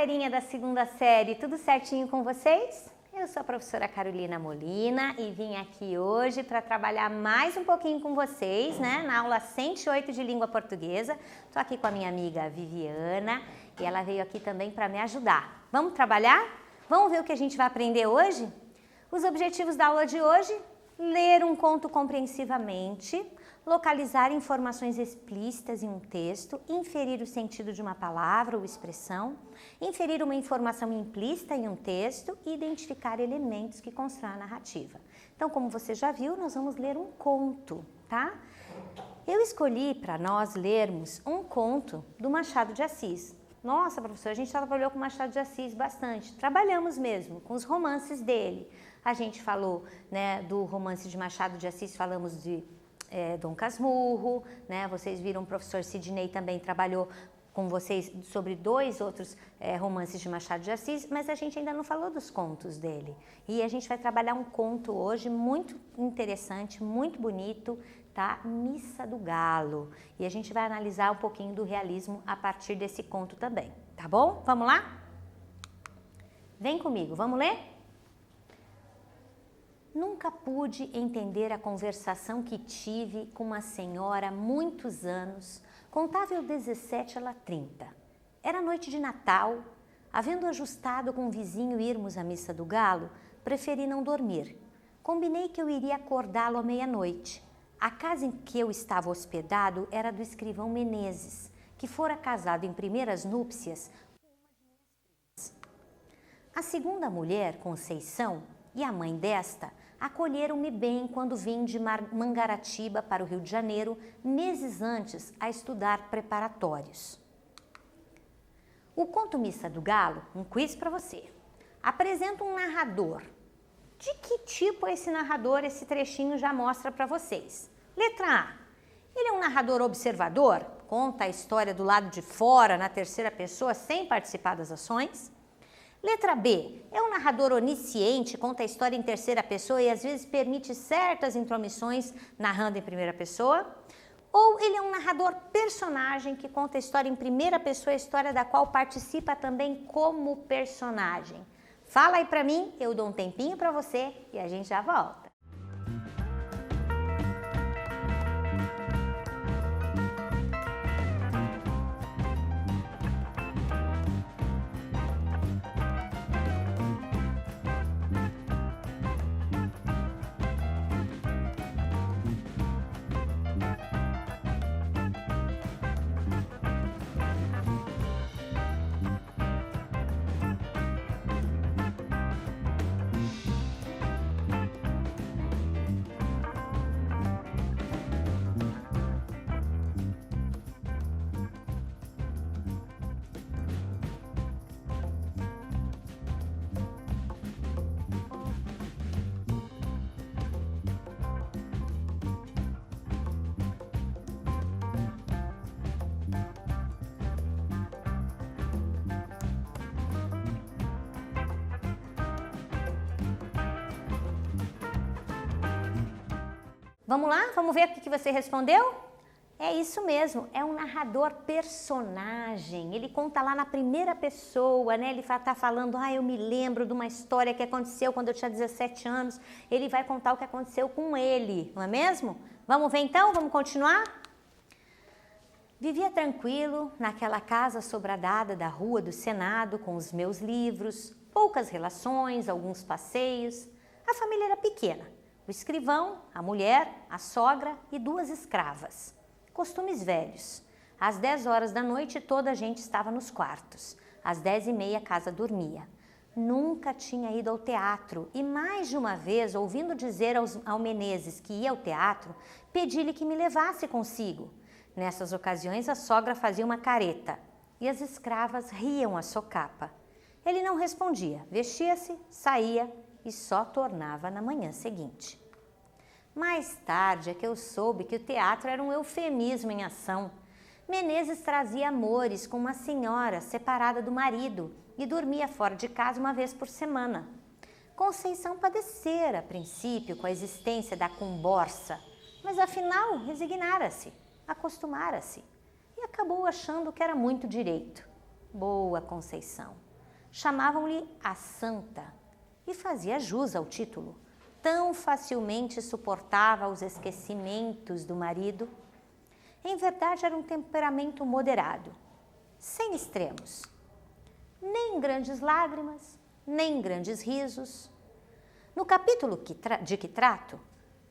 galerinha da segunda série, tudo certinho com vocês? Eu sou a professora Carolina Molina e vim aqui hoje para trabalhar mais um pouquinho com vocês, né? Na aula 108 de língua portuguesa. Estou aqui com a minha amiga Viviana e ela veio aqui também para me ajudar. Vamos trabalhar? Vamos ver o que a gente vai aprender hoje? Os objetivos da aula de hoje: ler um conto compreensivamente, localizar informações explícitas em um texto, inferir o sentido de uma palavra ou expressão, inferir uma informação implícita em um texto e identificar elementos que constroem a narrativa. Então, como você já viu, nós vamos ler um conto, tá? Eu escolhi para nós lermos um conto do Machado de Assis. Nossa, professora, a gente trabalhou com Machado de Assis bastante. Trabalhamos mesmo com os romances dele. A gente falou, né, do romance de Machado de Assis, falamos de Dom Casmurro, né? Vocês viram, o professor Sidney também trabalhou com vocês sobre dois outros romances de Machado de Assis, mas a gente ainda não falou dos contos dele. E a gente vai trabalhar um conto hoje muito interessante, muito bonito, tá? Missa do Galo. E a gente vai analisar um pouquinho do realismo a partir desse conto também, tá bom? Vamos lá? Vem comigo, vamos ler? Nunca pude entender a conversação que tive com uma senhora há muitos anos, contava eu 17, ela 30. Era noite de Natal, havendo ajustado com um vizinho irmos à missa do Galo, preferi não dormir. Combinei que eu iria acordá-lo à meia-noite. A casa em que eu estava hospedado era do escrivão Menezes, que fora casado em primeiras núpcias com uma de minhas primas. A segunda mulher, Conceição, e a mãe desta acolheram-me bem quando vim de Mangaratiba para o Rio de Janeiro, meses antes, a estudar preparatórios. O conto Missa do Galo, um quiz para você, apresenta um narrador. De que tipo é esse narrador? Esse trechinho já mostra para vocês. Letra A. Ele é um narrador observador, conta a história do lado de fora, na terceira pessoa, sem participar das ações. Letra B, é um narrador onisciente, conta a história em terceira pessoa e às vezes permite certas intromissões narrando em primeira pessoa. Ou ele é um narrador personagem que conta a história em primeira pessoa, a história da qual participa também como personagem. Fala aí pra mim, eu dou um tempinho pra você e a gente já volta. Vamos lá? Vamos ver o que você respondeu? É isso mesmo, é um narrador personagem. Ele conta lá na primeira pessoa, né? Ele está falando, eu me lembro de uma história que aconteceu quando eu tinha 17 anos. Ele vai contar o que aconteceu com ele, não é mesmo? Vamos ver então? Vamos continuar? Vivia tranquilo naquela casa sobradada da Rua do Senado com os meus livros, poucas relações, alguns passeios. A família era pequena. O escrivão, a mulher, a sogra e 2 escravas. Costumes velhos. Às 10 horas da noite toda a gente estava nos quartos. Às 10h30 a casa dormia. Nunca tinha ido ao teatro e mais de uma vez, ouvindo dizer ao Menezes que ia ao teatro, pedi-lhe que me levasse consigo. Nessas ocasiões a sogra fazia uma careta e as escravas riam a socapa. Ele não respondia, vestia-se, saía e só tornava na manhã seguinte. Mais tarde é que eu soube que o teatro era um eufemismo em ação. Menezes trazia amores com uma senhora separada do marido e dormia fora de casa uma vez por semana. Conceição padecera, a princípio, com a existência da comborça, mas afinal resignara-se, acostumara-se e acabou achando que era muito direito. Boa Conceição! chamavam-lhe a Santa e fazia jus ao título. Tão facilmente suportava os esquecimentos do marido. Em verdade, era um temperamento moderado, sem extremos. Nem grandes lágrimas, nem grandes risos. No capítulo de que trato,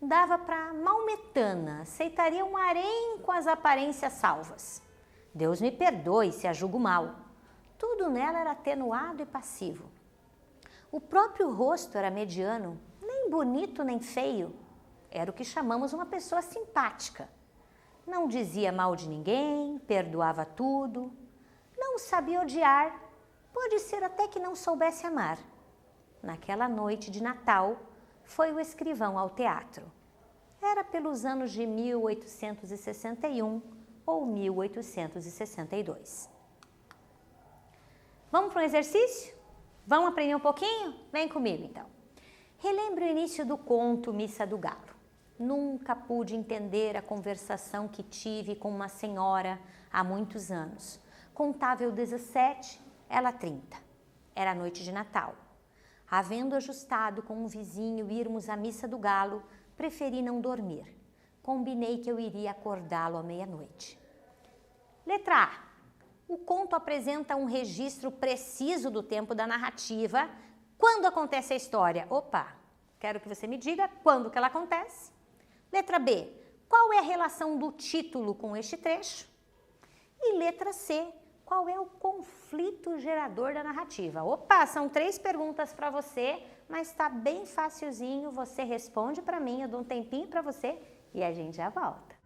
dava para maometana, aceitaria um harém com as aparências salvas. Deus me perdoe se a julgo mal. Tudo nela era atenuado e passivo. O próprio rosto era mediano, nem bonito nem feio. Era o que chamamos uma pessoa simpática. Não dizia mal de ninguém, perdoava tudo. Não sabia odiar, pode ser até que não soubesse amar. Naquela noite de Natal, foi o escrivão ao teatro. Era pelos anos de 1861 ou 1862. Vamos para um exercício? Vamos aprender um pouquinho? Vem comigo então. Relembre o início do conto Missa do Galo. Nunca pude entender a conversação que tive com uma senhora há muitos anos. Contava eu 17, ela 30. Era noite de Natal. Havendo ajustado com um vizinho irmos à Missa do Galo, preferi não dormir. Combinei que eu iria acordá-lo à meia-noite. Letra A. O conto apresenta um registro preciso do tempo da narrativa. Quando acontece a história? Opa, quero que você me diga quando que ela acontece. Letra B. Qual é a relação do título com este trecho? E letra C. Qual é o conflito gerador da narrativa? Opa, são 3 perguntas para você, mas está bem facilzinho. Você responde para mim, eu dou um tempinho para você e a gente já volta.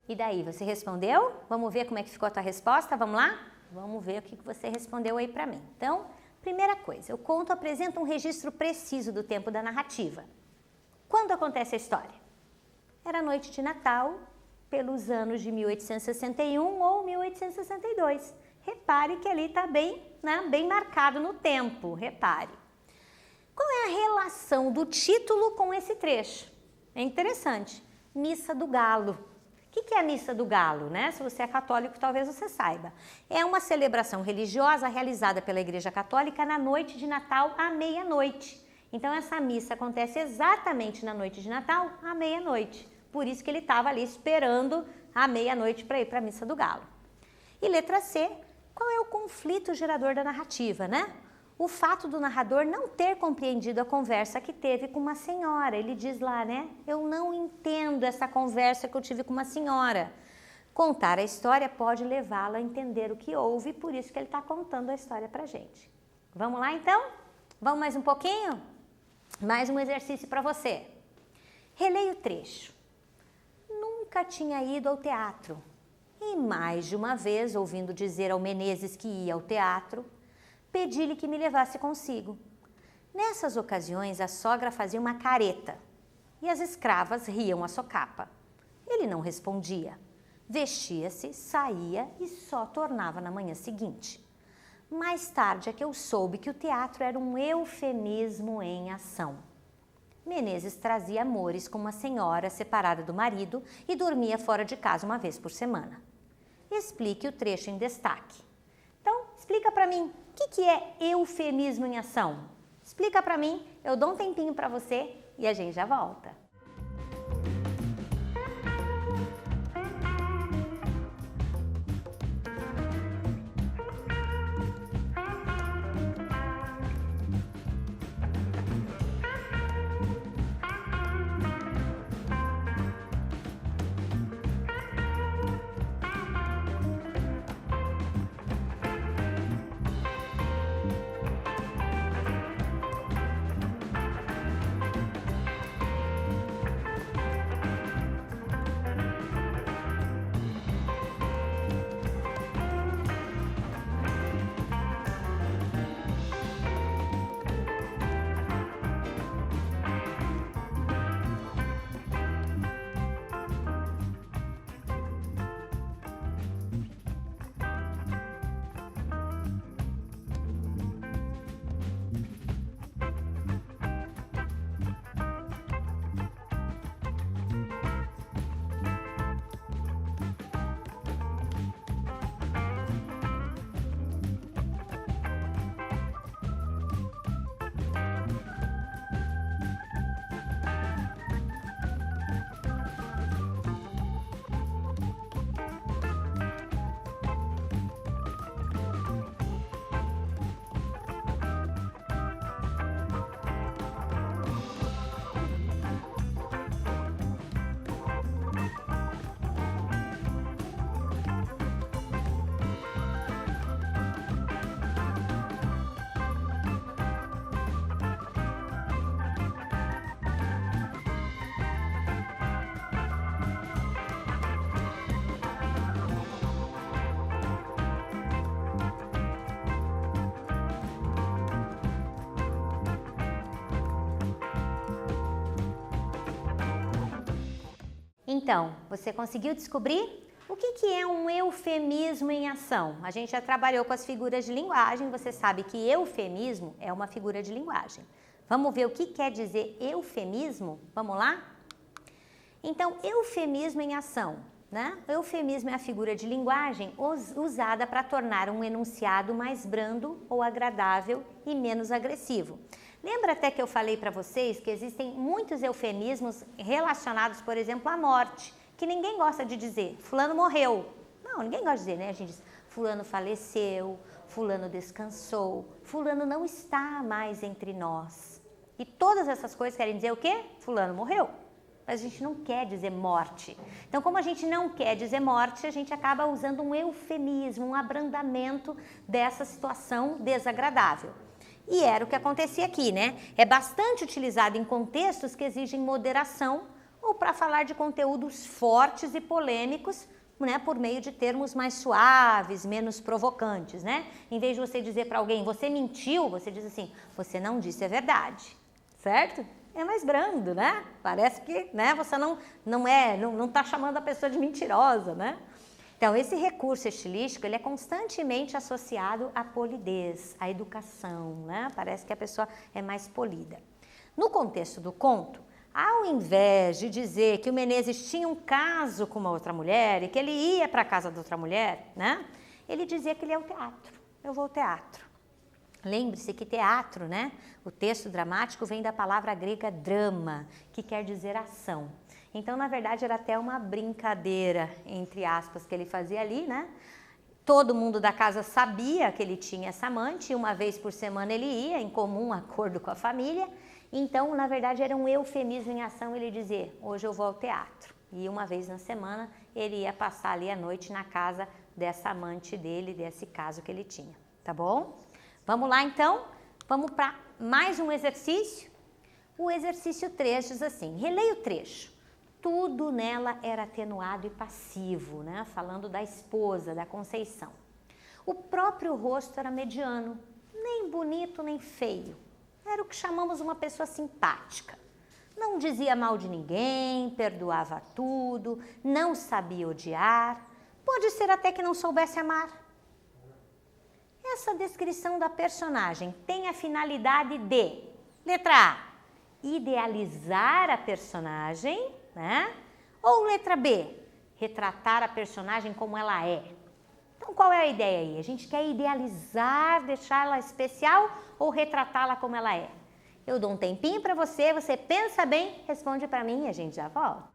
E daí, você respondeu? Vamos ver como é que ficou a tua resposta? Vamos lá? Vamos ver o que você respondeu aí para mim. Então, primeira coisa, o conto apresenta um registro preciso do tempo da narrativa. Quando acontece a história? Era noite de Natal, pelos anos de 1861 ou 1862. Repare que ali está bem, né, bem marcado no tempo, repare. Qual é a relação do título com esse trecho? É interessante. Missa do Galo. O que é a Missa do Galo, né? Se você é católico, talvez você saiba. É uma celebração religiosa realizada pela Igreja Católica na noite de Natal à meia-noite. Então, essa missa acontece exatamente na noite de Natal à meia-noite. Por isso que ele estava ali esperando a meia-noite para ir para a Missa do Galo. E letra C, qual é o conflito gerador da narrativa, né? O fato do narrador não ter compreendido a conversa que teve com uma senhora. Ele diz lá, né? Eu não entendo essa conversa que eu tive com uma senhora. Contar a história pode levá-lo a entender o que houve, por isso que ele está contando a história para a gente. Vamos lá então? Vamos mais um pouquinho? Mais um exercício para você. Releia o trecho. Nunca tinha ido ao teatro e mais de uma vez, ouvindo dizer ao Menezes que ia ao teatro, pedi-lhe que me levasse consigo. Nessas ocasiões, a sogra fazia uma careta e as escravas riam à socapa. Ele não respondia. Vestia-se, saía e só tornava na manhã seguinte. Mais tarde é que eu soube que o teatro era um eufemismo em ação. Menezes trazia amores com uma senhora separada do marido e dormia fora de casa uma vez por semana. Explique o trecho em destaque. Então, explica para mim, o que é eufemismo em ação? Explica para mim, eu dou um tempinho para você e a gente já volta. Então, você conseguiu descobrir o que é um eufemismo em ação? A gente já trabalhou com as figuras de linguagem, você sabe que eufemismo é uma figura de linguagem. Vamos ver o que quer dizer eufemismo? Vamos lá? Então, eufemismo em ação, né? Eufemismo é a figura de linguagem usada para tornar um enunciado mais brando ou agradável e menos agressivo. Lembra até que eu falei para vocês que existem muitos eufemismos relacionados, por exemplo, à morte, que ninguém gosta de dizer, fulano morreu. Não, ninguém gosta de dizer, né? A gente diz, fulano faleceu, fulano descansou, fulano não está mais entre nós. E todas essas coisas querem dizer o quê? Fulano morreu. Mas a gente não quer dizer morte. Então, como a gente não quer dizer morte, a gente acaba usando um eufemismo, um abrandamento dessa situação desagradável. E era o que acontecia aqui, né? É bastante utilizado em contextos que exigem moderação ou para falar de conteúdos fortes e polêmicos, né? Por meio de termos mais suaves, menos provocantes, né? Em vez de você dizer para alguém, você mentiu, você diz assim, você não disse a verdade, certo? É mais brando, né? Parece que, né, você não está chamando a pessoa de mentirosa, né? Então, esse recurso estilístico, ele é constantemente associado à polidez, à educação, né? Parece que a pessoa é mais polida. No contexto do conto, ao invés de dizer que o Menezes tinha um caso com uma outra mulher e que ele ia para a casa da outra mulher, né? Ele dizia que ele ia ao teatro. Eu vou ao teatro. Lembre-se que teatro, né? O texto dramático vem da palavra grega drama, que quer dizer ação. Então, na verdade, era até uma brincadeira, entre aspas, que ele fazia ali, né? Todo mundo da casa sabia que ele tinha essa amante, uma vez por semana ele ia, em comum acordo com a família. Então, na verdade, era um eufemismo em ação ele dizer, hoje eu vou ao teatro. E uma vez na semana ele ia passar ali a noite na casa dessa amante dele, desse caso que ele tinha, tá bom? Vamos lá então, vamos para mais um exercício. O exercício 3 diz assim, releia o trecho. Tudo nela era atenuado e passivo, né? Falando da esposa, da Conceição. O próprio rosto era mediano, nem bonito nem feio. Era o que chamamos uma pessoa simpática. Não dizia mal de ninguém, perdoava tudo, não sabia odiar, pode ser até que não soubesse amar. Essa descrição da personagem tem a finalidade de, letra A, idealizar a personagem, né? Ou letra B, retratar a personagem como ela é. Então qual é a ideia aí? A gente quer idealizar, deixá-la especial ou retratá-la como ela é? Eu dou um tempinho para você, você pensa bem, responde para mim e a gente já volta.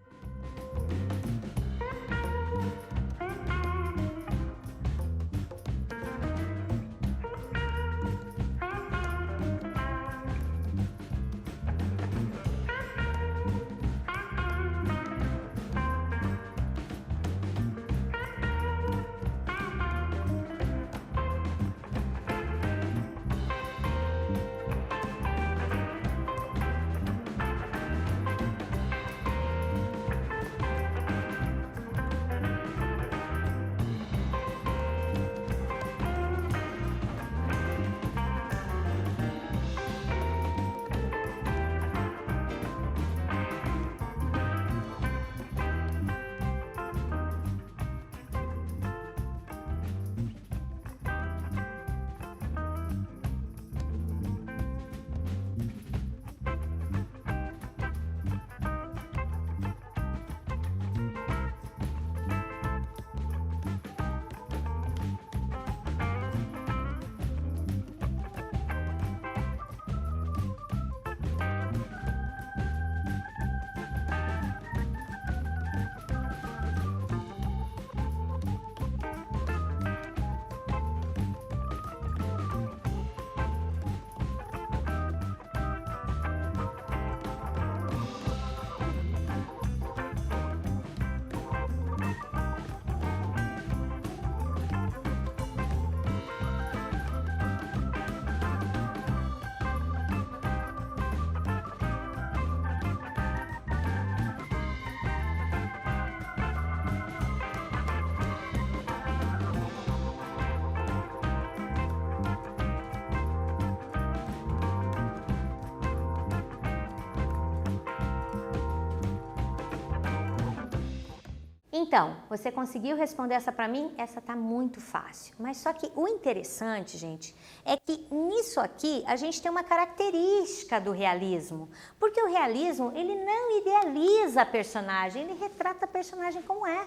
Então, você conseguiu responder essa para mim? Essa tá muito fácil. Mas só que o interessante, gente, é que nisso aqui a gente tem uma característica do realismo. Porque o realismo, ele não idealiza a personagem, ele retrata a personagem como é.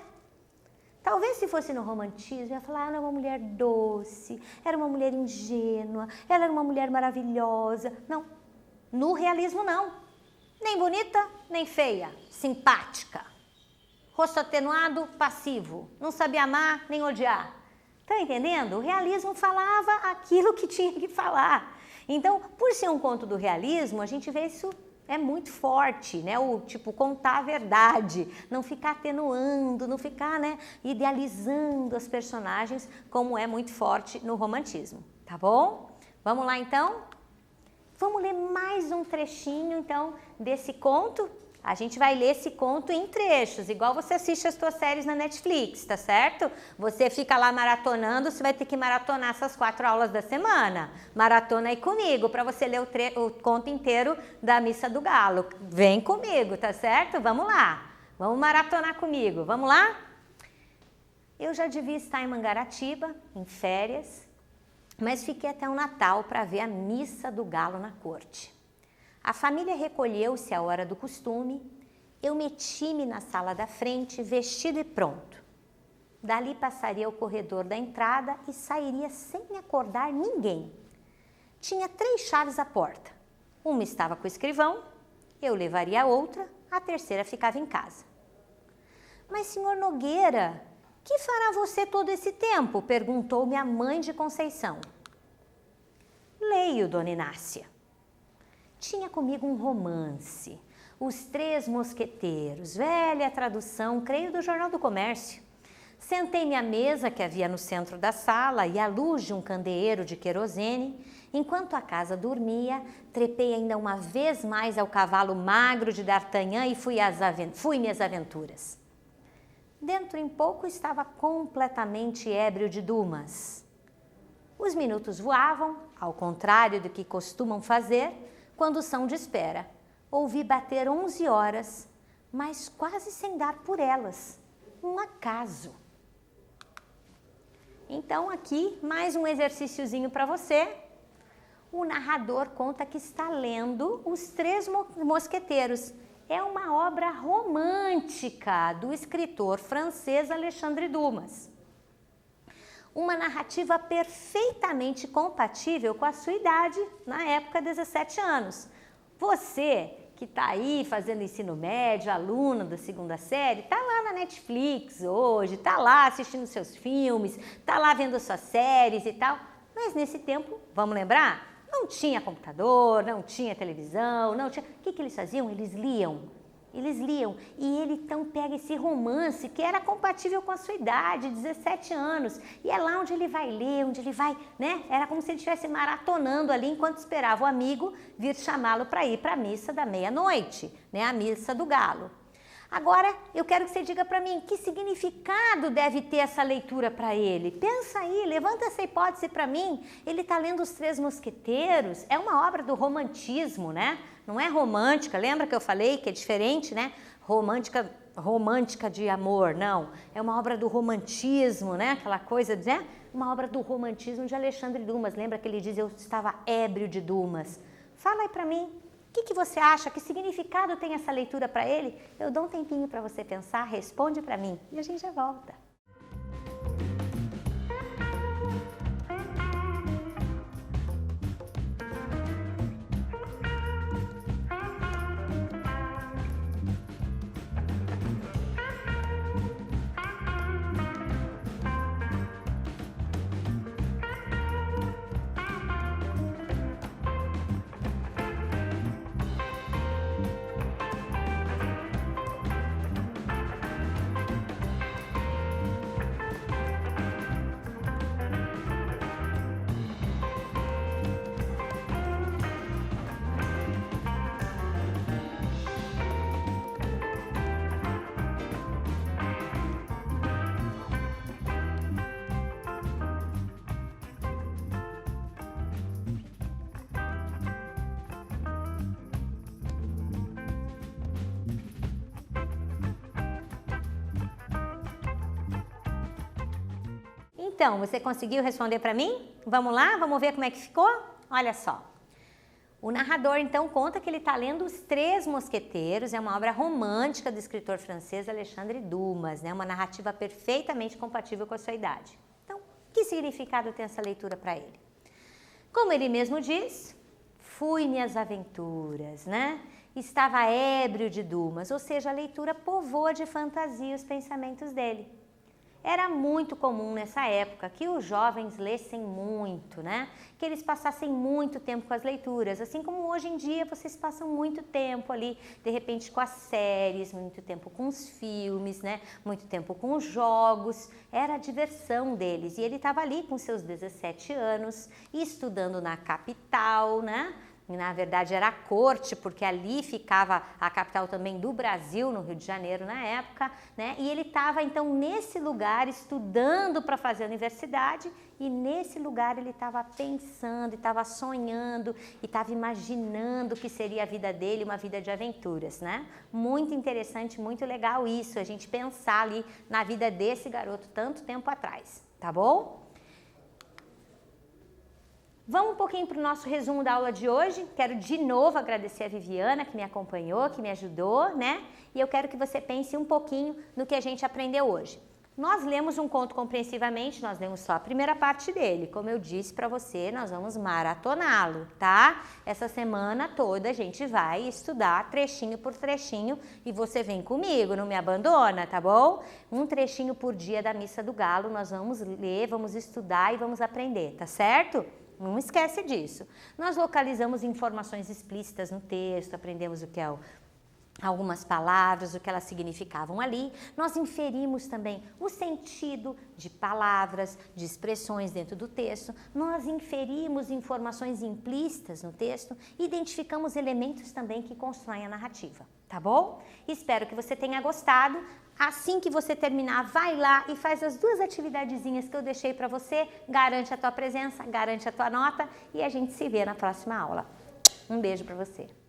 Talvez se fosse no romantismo, ia falar, era uma mulher doce, era uma mulher ingênua, ela era uma mulher maravilhosa. Não, no realismo não. Nem bonita, nem feia, simpática. Rosto atenuado, passivo, não sabia amar nem odiar. Tá entendendo? O realismo falava aquilo que tinha que falar. Então, por ser um conto do realismo, a gente vê isso é muito forte, né? O tipo, contar a verdade, não ficar atenuando, não ficar, né, idealizando as personagens, como é muito forte no romantismo, tá bom? Vamos lá então? Vamos ler mais um trechinho então desse conto. A gente vai ler esse conto em trechos, igual você assiste as suas séries na Netflix, tá certo? Você fica lá maratonando, você vai ter que maratonar essas 4 aulas da semana. Maratona aí comigo, para você ler o conto inteiro da Missa do Galo. Vem comigo, tá certo? Vamos lá, vamos maratonar comigo, vamos lá? Eu já devia estar em Mangaratiba, em férias, mas fiquei até o Natal para ver a Missa do Galo na corte. A família recolheu-se à hora do costume, eu meti-me na sala da frente, vestido e pronto. Dali passaria o corredor da entrada e sairia sem acordar ninguém. Tinha 3 chaves à porta. Uma estava com o escrivão, eu levaria a outra, a terceira ficava em casa. Mas, senhor Nogueira, que fará você todo esse tempo? Perguntou-me a mãe de Conceição. Leio, dona Inácia. Tinha comigo um romance. Os Três Mosqueteiros, velha tradução, creio, do Jornal do Comércio. Sentei-me à mesa que havia no centro da sala e à luz de um candeeiro de querosene. Enquanto a casa dormia, trepei ainda uma vez mais ao cavalo magro de D'Artagnan e fui-me às aventuras. Dentro em pouco estava completamente ébrio de Dumas. Os minutos voavam, ao contrário do que costumam fazer, quando são de espera. Ouvi bater 11 horas, mas quase sem dar por elas. Um acaso. Então aqui mais um exercíciozinho para você. O narrador conta que está lendo Os Três Mosqueteiros. É uma obra romântica do escritor francês Alexandre Dumas. Uma narrativa perfeitamente compatível com a sua idade, na época 17 anos. Você que está aí fazendo ensino médio, aluno da segunda série, está lá na Netflix hoje, está lá assistindo seus filmes, está lá vendo suas séries e tal. Mas nesse tempo, vamos lembrar, não tinha computador, não tinha televisão, não tinha... O que eles faziam? Eles liam. E ele então pega esse romance que era compatível com a sua idade, 17 anos, e é lá onde ele vai ler, onde ele vai, né? Era como se ele estivesse maratonando ali enquanto esperava o amigo vir chamá-lo para ir para a missa da meia-noite, né? A missa do galo. Agora, eu quero que você diga para mim, que significado deve ter essa leitura para ele? Pensa aí, levanta essa hipótese para mim. Ele está lendo Os Três Mosqueteiros, é uma obra do romantismo, né? Não é romântica, lembra que eu falei que é diferente, né? Romântica de amor, não. É uma obra do romantismo, né? Aquela coisa, né? Uma obra do romantismo de Alexandre Dumas. Lembra que ele diz, eu estava ébrio de Dumas. Fala aí para mim. O que você acha? Que significado tem essa leitura para ele? Eu dou um tempinho para você pensar, responde para mim e a gente já volta. Então, você conseguiu responder para mim? Vamos lá? Vamos ver como é que ficou? Olha só. O narrador, então, conta que ele está lendo Os Três Mosqueteiros, é uma obra romântica do escritor francês Alexandre Dumas, né? Uma narrativa perfeitamente compatível com a sua idade. Então, que significado tem essa leitura para ele? Como ele mesmo diz, fui-me às aventuras, né? Estava ébrio de Dumas, ou seja, a leitura povoa de fantasia os pensamentos dele. Era muito comum nessa época que os jovens lessem muito, né? Que eles passassem muito tempo com as leituras, assim como hoje em dia vocês passam muito tempo ali, de repente com as séries, muito tempo com os filmes, né? Muito tempo com os jogos, era a diversão deles. E ele estava ali com seus 17 anos, estudando na capital, né? Na verdade era a corte, porque ali ficava a capital também do Brasil, no Rio de Janeiro na época, né? E ele estava então nesse lugar estudando para fazer a universidade e nesse lugar ele estava pensando, estava sonhando e estava imaginando que seria a vida dele, uma vida de aventuras, né? Muito interessante, muito legal isso, a gente pensar ali na vida desse garoto tanto tempo atrás, tá bom? Vamos um pouquinho para o nosso resumo da aula de hoje. Quero de novo agradecer a Viviana que me acompanhou, que me ajudou, né? E eu quero que você pense um pouquinho no que a gente aprendeu hoje. Nós lemos um conto compreensivamente, nós lemos só a primeira parte dele. Como eu disse para você, nós vamos maratoná-lo, tá? Essa semana toda a gente vai estudar trechinho por trechinho e você vem comigo, não me abandona, tá bom? Um trechinho por dia da Missa do Galo, nós vamos ler, vamos estudar e vamos aprender, tá certo? Não esquece disso. Nós localizamos informações explícitas no texto, aprendemos o que é algumas palavras, o que elas significavam ali. Nós inferimos também o sentido de palavras, de expressões dentro do texto. Nós inferimos informações implícitas no texto e identificamos elementos também que constroem a narrativa, tá bom? Espero que você tenha gostado. Assim que você terminar, vai lá e faz as 2 atividadezinhas que eu deixei para você. Garante a tua presença, garante a tua nota e a gente se vê na próxima aula. Um beijo para você.